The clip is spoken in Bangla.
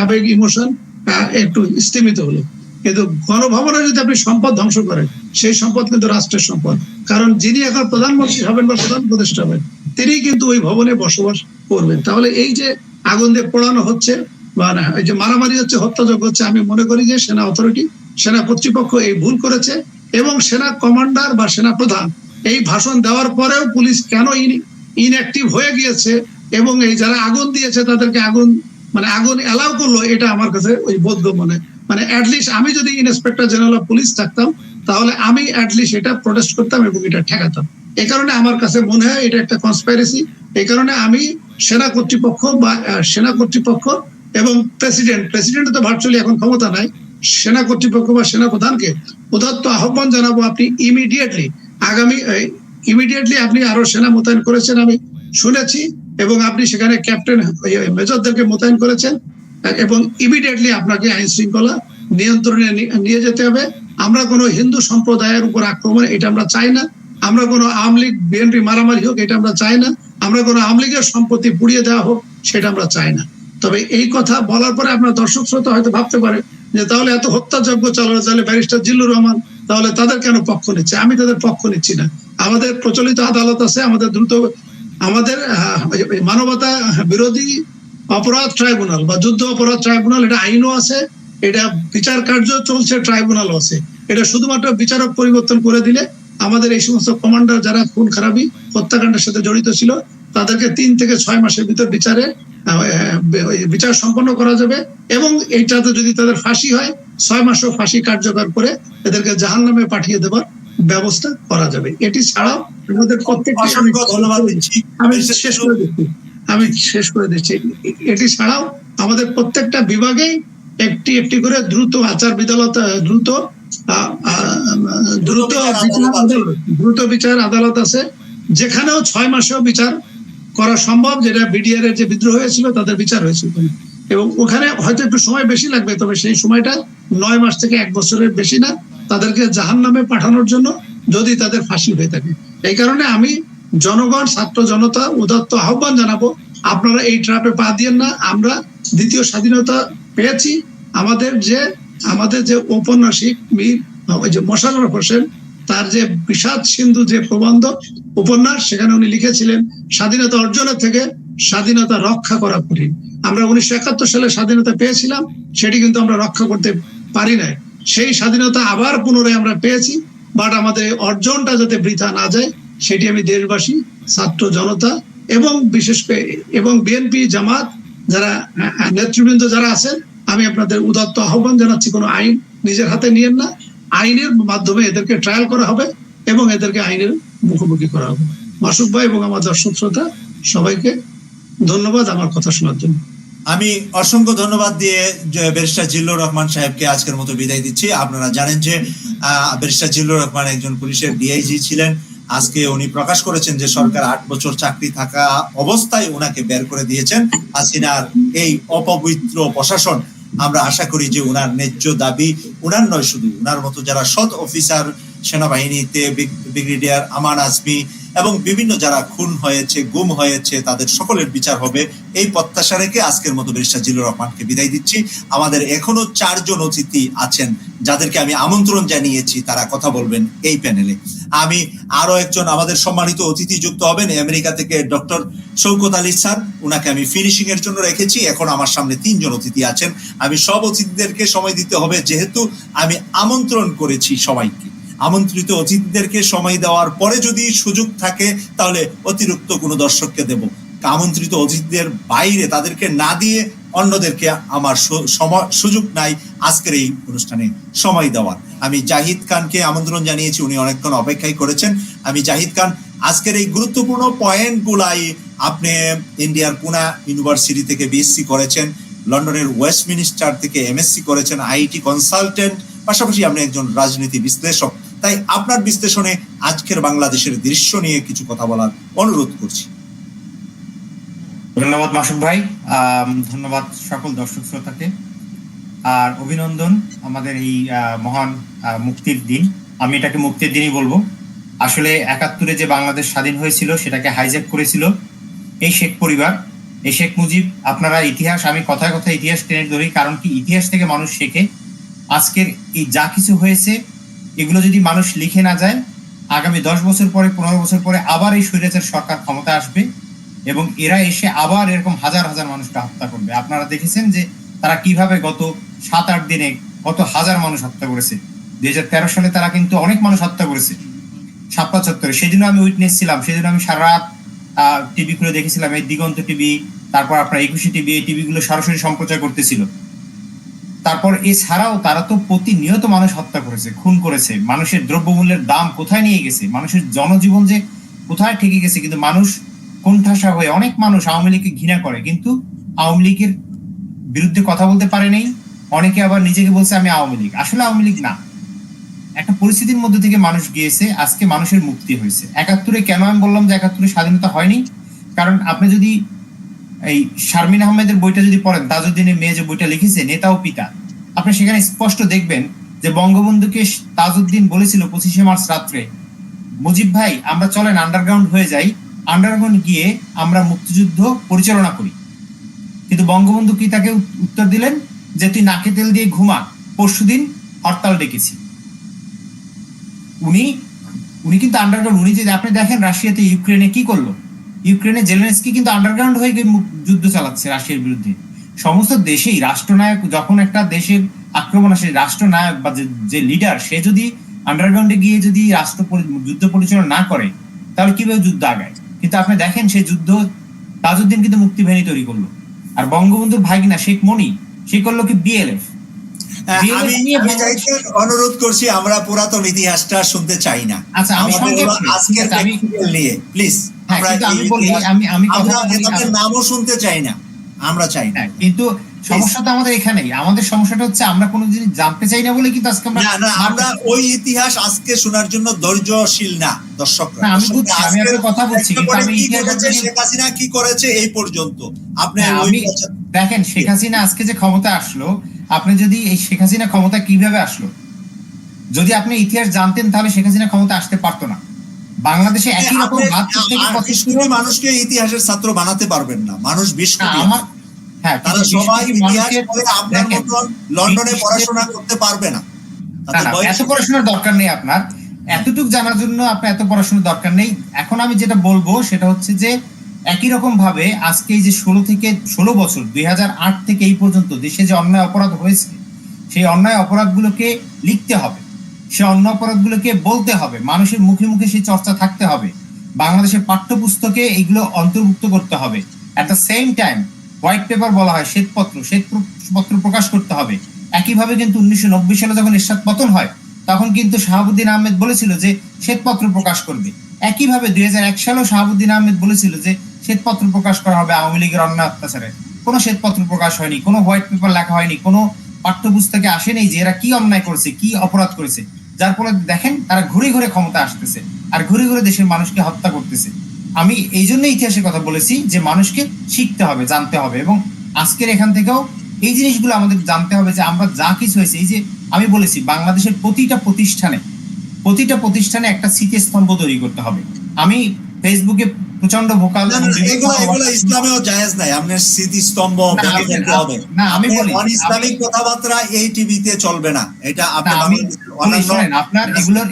আবেগ ইমোশন একটু স্তীমিত হলো। কিন্তু গণভবনে যদি আপনি সম্পদ ধ্বংস করেন, সেই সম্পদ কিন্তু রাষ্ট্রের সম্পদ। কারণ যিনি এখন প্রধানমন্ত্রী হবেন বা প্রধান উপদেষ্টা হবেন, তিনি কিন্তু ওই ভবনে বসবাস করবেন। তাহলে এই যে আগুন দিয়ে পোড়ানো হচ্ছে বা এই যে মারামারি হচ্ছে, হত্যাযজ্ঞ হচ্ছে, আমি মনে করি যে সেনা অথরিটি, সেনা কর্তৃপক্ষ এই ভুল করেছে। এবং সেনা কমান্ডার বা সেনা প্রধান এই ভাষণ দেওয়ার পরেও পুলিশ কেন ইনঅ্যাক্টিভ হয়ে গিয়েছে এবং এই যারা আগুন দিয়েছে তাদেরকে আগুন অ্যালাউ করলো, এটা আমার কাছে ওই বোধগম্য নয়। অ্যাটলিস্ট আমি যদি ইন্সপেক্টর জেনারেল অফ পুলিশ থাকতাম, তাহলে আমি অ্যাটলিস্ট এটা প্রোটেস্ট করতাম এবং এটা ঠেকাতাম। এই কারণে আমার কাছে মনে হয় এটা একটা কনস্পাইরেসি। এই কারণে আমি সেনা কর্তৃপক্ষ এবং প্রেসিডেন্ট তো ভার্চুয়ালি এখন ক্ষমতা নাই, সেনা কর্তৃপক্ষ বা সেনা প্রধানকে উদাত্ত আহ্বান জানাবো, আপনি ইমিডিয়েটলি আপনি আরো সেনা মোতায়েন করেছেন আমি শুনেছি, এবং আপনি সেখানে ক্যাপ্টেন মেজরদেরকে মোতায়েন করেছেন, এবং ইমিডিয়েটলি আপনাকে আইন শৃঙ্খলা নিয়ন্ত্রণে নিয়ে যেতে হবে। আমরা কোনো হিন্দু সম্প্রদায়ের উপর আক্রমণ, এটা আমরা চাই না। আমরা কোনো আওয়ামী লীগ বিএনপি মারামারি হোক, এটা আমরা চাই না। আমরা কোনো আওয়ামী লীগের সম্পত্তি পুড়িয়ে দেওয়া হোক, সেটা আমরা চাই না। তবে এই কথা বলার পরে আপনার দর্শক শ্রোতা হয়তো ভাবতে পারে যে তাহলে এত হত্যাযজ্ঞ চালানো, তাহলে ব্যারিস্টার জিল্লুর রহমান তাহলে তাদের কেন পক্ষ নিচ্ছে? আমি তাদের পক্ষ নিচ্ছি না। আমাদের প্রচলিত আদালত আছে, আমাদের মানবতা বিরোধী অপরাধ ট্রাইব্যুনাল বা যুদ্ধ অপরাধ ট্রাইব্যুনাল, এটা আইনও আছে, এটা বিচার কার্য চলছে, ট্রাইব্যুনালও আছে। এটা শুধুমাত্র বিচারক পরিবর্তন করে দিলে আমাদের এই সমস্ত কমান্ডার যারা খুন খারাপি হত্যাকাণ্ডের সাথে জড়িত ছিল, তাদেরকে 3 থেকে 6 মাসের ভিতর বিচার সম্পন্ন করা যাবে। এবং এইটাতে যদি তাদের ফাঁসি হয়, 6 মাসও ফাঁসি কার্যকর করে এদেরকে জাহান্নামে পাঠিয়ে দেবার ব্যবস্থা করা যাবে। এটি ছাড়াও আমাদের আমি শেষ করে দিচ্ছি, এটি ছাড়াও আমাদের প্রত্যেকটা বিভাগেই একটি করে দ্রুত বিচার আদালত আছে, যেখানেও 6 মাসেও বিচার করা সম্ভব। যেটা বিডিআর এর যে বিদ্রোহ হয়েছিল, তাদের বিচার হয়েছিল, এবং ওখানে হয়তো একটু সময় বেশি লাগবে, তবে সেই সময়টা 9 মাস থেকে 1 বছরের বেশি না, তাদেরকে জাহান্নামে পাঠানোর জন্য, যদি তাদের ফাঁসি হয়ে থাকে। এই কারণে আমি জনগণ, ছাত্র জনতা উদাত্ত আহ্বান জানাবো, আপনারা এই ট্র্যাপে পা দিয়েন না। আমরা দ্বিতীয় স্বাধীনতা পেয়েছি। আমাদের যে ঔপন্যাসিক মীর মোশাররফ হোসেন, তার যে বিষাদ সিন্ধু যে প্রবন্ধ উপন্যাস, সেখানে উনি লিখেছিলেন স্বাধীনতা অর্জনের থেকে স্বাধীনতা রক্ষা করা কঠিন। আমরা 1971 সালে স্বাধীনতা পেয়েছিলাম, সেটি কিন্তু আমরা রক্ষা করতে পারি নাই। সেই স্বাধীনতা আবার পুনরায় আমরা পেয়েছি, বাট আমাদের অর্জনটা যাতে বৃথা না যায়, সেটি আমি দেশবাসী, ছাত্র জনতা এবং বিশেষ করে এবং বিএনপি জামাত যারা নেতৃবৃন্দ যারা আছেন, আমি আপনাদের উদাত্ত আহ্বান জানাচ্ছি, কোনো আইন নিজের হাতে নিয়েন না। আইনের মাধ্যমে এদেরকে ট্রায়াল করা হবে এবং এদেরকে আইনের মুখোমুখি করা হবে। মাসুক ভাই এবং আমার দর্শক শ্রোতা সবাইকে ধন্যবাদ আমার কথা শোনার জন্য। আমি অসংখ্য ধন্যবাদ দিয়ে ব্যারিস্টার জিল্লুর রহমান সাহেবকে আজকের মতো বিদায় দিচ্ছি। আপনারা জানেন যে ব্যারিস্টার জিল্লুর রহমান একজন পুলিশের ডিআইজি ছিলেন। আজকে উনি প্রকাশ করেছেন যে সরকার 8 বছর চাকরি থাকা অবস্থায় ওনাকে বের করে দিয়েছেন। হাসিনার এই অপবিত্র প্রশাসন, আমরা আশা করি যে ওনার ন্যায্য দাবি, ওনার নয় শুধু ওনার মতো যারা সৎ অফিসার সেনাবাহিনীতে, ব্রিগেডিয়ার আমান আজমি এবং বিভিন্ন যারা খুন হয়েছে, গুম হয়েছে, তাদের সকলের বিচার হবে, এই প্রত্যাশা রেখে আজকের মতো ব্যারিস্টার জিল্লুর রহমানকে বিদায় দিচ্ছি। আমাদের এখনো 4 জন অতিথি আছেন যাদেরকে আমি আমন্ত্রণ জানিয়েছি, তারা কথা বলবেন এই প্যানেলে। আমি আরো একজন আমাদের সম্মানিত অতিথি যুক্ত হবেন আমেরিকা থেকে, ডক্টর শওকত আলী স্যার, উনাকে আমি ফিনিশিং এর জন্য রেখেছি। এখন আমার সামনে 3 জন অতিথি আছেন। আমি সব অতিথিদেরকে সময় দিতে হবে, যেহেতু আমি আমন্ত্রণ করেছি সবাইকে। আমন্ত্রিত অতিথিদেরকে সময় দেওয়ার পরে যদি সুযোগ থাকে, তাহলে অতিরিক্ত কোনো দর্শককে দেব। আমন্ত্রিত অতিথিদের বাইরে তাদেরকে না দিয়ে অন্যদেরকে আমার সুযোগ নাই আজকের এই অনুষ্ঠানে সময় দেওয়ার। আমি জাহিদ খানকে আমন্ত্রণ জানিয়েছি, উনি অনেকক্ষণ অপেক্ষাই করেছেন। আমি জাহিদ খান, আজকের এই গুরুত্বপূর্ণ পয়েন্টগুলাই, আপনি ইন্ডিয়ার পুনা ইউনিভার্সিটি থেকে বিএসসি করেছেন, লন্ডনের ওয়েস্টমিনিস্টার থেকে এমএসসি করেছেন, আইটি কনসালটেন্ট, পাশাপাশি আপনি একজন রাজনীতি বিশ্লেষক। তাই আপনার বিশ্লেষণে আজকের বাংলাদেশের দৃশ্য নিয়ে কিছু কথা বলার অনুরোধ করছি। ধন্যবাদ মাসুক ভাই, ধন্যবাদ সকল দর্শক শ্রোতাকে, আর অভিনন্দন আমাদের এই মহান মুক্তির দিন। আমি এটাকে মুক্তির দিনই বলবো। আসলে 71-এ যে বাংলাদেশ স্বাধীন হয়েছিল, সেটাকে হাইজ্যাক করেছিল এই শেখ পরিবার। এই শেখ মুজিব, আপনারা ইতিহাস, আমি কথায় কথায় ইতিহাস টেনে ধরি, কারণ কি ইতিহাস থেকে মানুষ শেখে। আজকের এই যা কিছু হয়েছে এগুলো যদি মানুষ লিখে না যায়, আগামী 10 বছর পরে, 15 বছর পরে আবার এই স্বৈরাচার সরকার ক্ষমতা আসবে এবং এরা এসে আবার এরকম হাজার হাজার মানুষকে হত্যা করবে। আপনারা দেখেছেন যে তারা কিভাবে গত 7-8 দিনে কত হাজার মানুষ হত্যা করেছে। 2013 সালে তারা কিন্তু অনেক মানুষ হত্যা করেছে শাপলা চত্বরে। সেদিনও আমি উইটনেস ছিলাম, সেদিন আমি সারা রাত টিভি খুলে দেখেছিলাম, এই দিগন্ত টিভি, তারপর আপনার একুশে টিভি, এই টিভিগুলো সরাসরি সম্প্রচার করতেছিল। তারপর এছাড়াও তারা তো প্রতিনিয়ত মানুষ হত্যা করেছে, খুন করেছে, মানুষের দ্রব্যমূল্যের দাম কোথায় নিয়ে গেছে, মানুষের জনজীবন যে কোথায় ঠেকে গেছে। কিন্তু মানুষ কোণঠাসা হয়ে, অনেক মানুষ আওয়ামী লীগকে ঘৃণা করে কিন্তু আওয়ামী লীগের বিরুদ্ধে কথা বলতে পারে নাই। অনেকে আবার নিজেকে বলছে আমি আওয়ামী লীগ, আসলে আওয়ামী লীগ না। একটা পরিস্থিতির মধ্যে থেকে মানুষ গিয়েছে, আজকে মানুষের মুক্তি হয়েছে। 71-এ কেন আমি বললাম যে 71-এ স্বাধীনতা হয়নি, কারণ আপনি যদি এই শারমিন আহমেদের বইটা যদি পড়েন, তাজউদ্দিনের মেয়ে যে বইটা লিখেছে নেতা ও পিতা, আপনি সেখানে স্পষ্ট দেখবেন যে বঙ্গবন্ধুকে তাজউদ্দিন বলেছিল 25শে মার্চ রাত্রে, মুজিব ভাই আমরা চলেন আন্ডারগ্রাউন্ড হয়ে যাই, আন্ডারগ্রাউন্ড গিয়ে আমরা মুক্তিযুদ্ধ পরিচালনা করি। কিন্তু বঙ্গবন্ধু কি তাকে উত্তর দিলেন যে তুই নাকে তেল দিয়ে ঘুমা, পরশুদিন হরতাল ডেকেছি। উনি কিন্তু আন্ডারগ্রাউন্ড, উনি যদি আপনি দেখেন রাশিয়াতে ইউক্রেনে কি করলো, ইউক্রেনে জেলেনস্কি কিন্তু আন্ডারগ্রাউন্ড হয়ে গিয়ে যুদ্ধ চালাচ্ছে রাশিয়ার বিরুদ্ধে। সমস্ত দেশেই রাষ্ট্রনায়ক, যখন একটা দেশের আক্রমণ আসে, রাষ্ট্রনায়ক বা যে লিডার, সে যদি আন্ডারগ্রাউন্ডে গিয়ে যদি যুদ্ধ পরিচালনা না করে, তাহলে কিভাবে যুদ্ধ আগায়? কিন্তু আপনি দেখেন সেই যুদ্ধ তাজউদ্দিন কিন্তু মুক্তি বাহিনী তৈরি করলো। আর বঙ্গবন্ধুর ভাগিনা শেখ মনি, সে করলো কি বিএলএফ। আমি অনুরোধ করছি, আমরা পুরাতন ইতিহাসটা শুনতে চাই না। আচ্ছা, আমি আজকের নিয়ে প্লিজ আমাদের নামও শুনতে চাই না, আমরা চাই না। কিন্তু সমস্যা তো আমাদের এখানেই, আমাদের সমস্যাটা হচ্ছে আমরা কোনো জিনিস জানতে চাই না বলে কিন্তু আজকে আমরা ওই ইতিহাস আজকে শোনার জন্য ধৈর্যশীল না দর্শকরা। আমি বুঝছি, আমি একটা কথা বলছি, কিন্তু আমি শেখ হাসিনা কি করেছে এই পর্যন্ত আপনি দেখেন, শেখ হাসিনা আজকে যে ক্ষমতা আসলো, আপনি যদি এই শেখ হাসিনা ক্ষমতা কিভাবে আসলো যদি আপনি ইতিহাস জানতেন, তাহলে শেখ হাসিনা ক্ষমতা আসতে পারতো না। বাংলাদেশে একই রকম মানুষকে ইতিহাসের ছাত্র বানাতে পারবেন না, মানুষ 20 কোটি। হ্যাঁ, তারা সবাই ইতিহাস পড়ে আপনার মতন লন্ডনে পড়াশোনা করতে পারবে না। এত পড়াশোনার দরকার নেই আপনার, এতটুকু জানার জন্য আপনার এত পড়াশোনার দরকার নেই। এখন আমি যেটা বলবো সেটা হচ্ছে যে একই রকম ভাবে আজকে এই যে 16 বছর 2008 থেকে এই পর্যন্ত দেশে যে অন্যায় অপরাধ হয়েছে, সেই অন্যায় অপরাধগুলোকে লিখতে হবে, সেই অন্যায় অপরাধগুলোকে বলতে হবে, মানুষের মুখে মুখে সেই চর্চা থাকতে হবে, বাংলাদেশের পাঠ্যপুস্তকে এইগুলো অন্তর্ভুক্ত করতে হবে। At the same time white paper বলা হয়, শ্বেতপত্র প্রকাশ করতে হবে। একইভাবে কিন্তু 1990 সালে যখন এরশাদ পতন হয়, তখন কিন্তু শাহাবুদ্দিন আহমেদ বলেছিল যে শ্বেতপত্র প্রকাশ করবে। একইভাবে 2001 সালেও শাহাবুদ্দিন আহমেদ বলেছিল যে শ্বেতপত্র প্রকাশ করা হবে আওয়ামী লীগের অন্যায় অত্যাচারে। কোনো শ্বেতপত্র প্রকাশ হয়নি, কোনো হোয়াইট পেপার লেখা হয়নি, কোনো পাঠ্যপুস্তকে আসেনি যে এরা কি অন্যায় করেছে, কি অপরাধ করেছে। যার ফলে দেখেন তারা ঘুরে ঘুরে ক্ষমতা আসতেছে আর ঘুরে ঘুরে দেশের মানুষকে হত্যা করতেছে। আমি এই জন্য ইতিহাসের কথা বলেছি যে মানুষকে শিখতে হবে, জানতে হবে, এবং আজকের এখান থেকেও এই জিনিসগুলো আমাদের জানতে হবে যে আমরা যা কিছু হয়েছে, এই যে আমি বলেছি বাংলাদেশের প্রতিটা প্রতিষ্ঠানে একটা স্মৃতিস্তম্ভ তৈরি করতে হবে। আমি ফেসবুকে প্রচন্ড ভোকাল, ইসলামেও জায়েজ নাই আপনার স্মৃতিস্তম্ভ হবে না। আমি বলি ইসলামিক কথাবার্তা এই টিভিতে চলবে না, এটা আপনার এগুলোর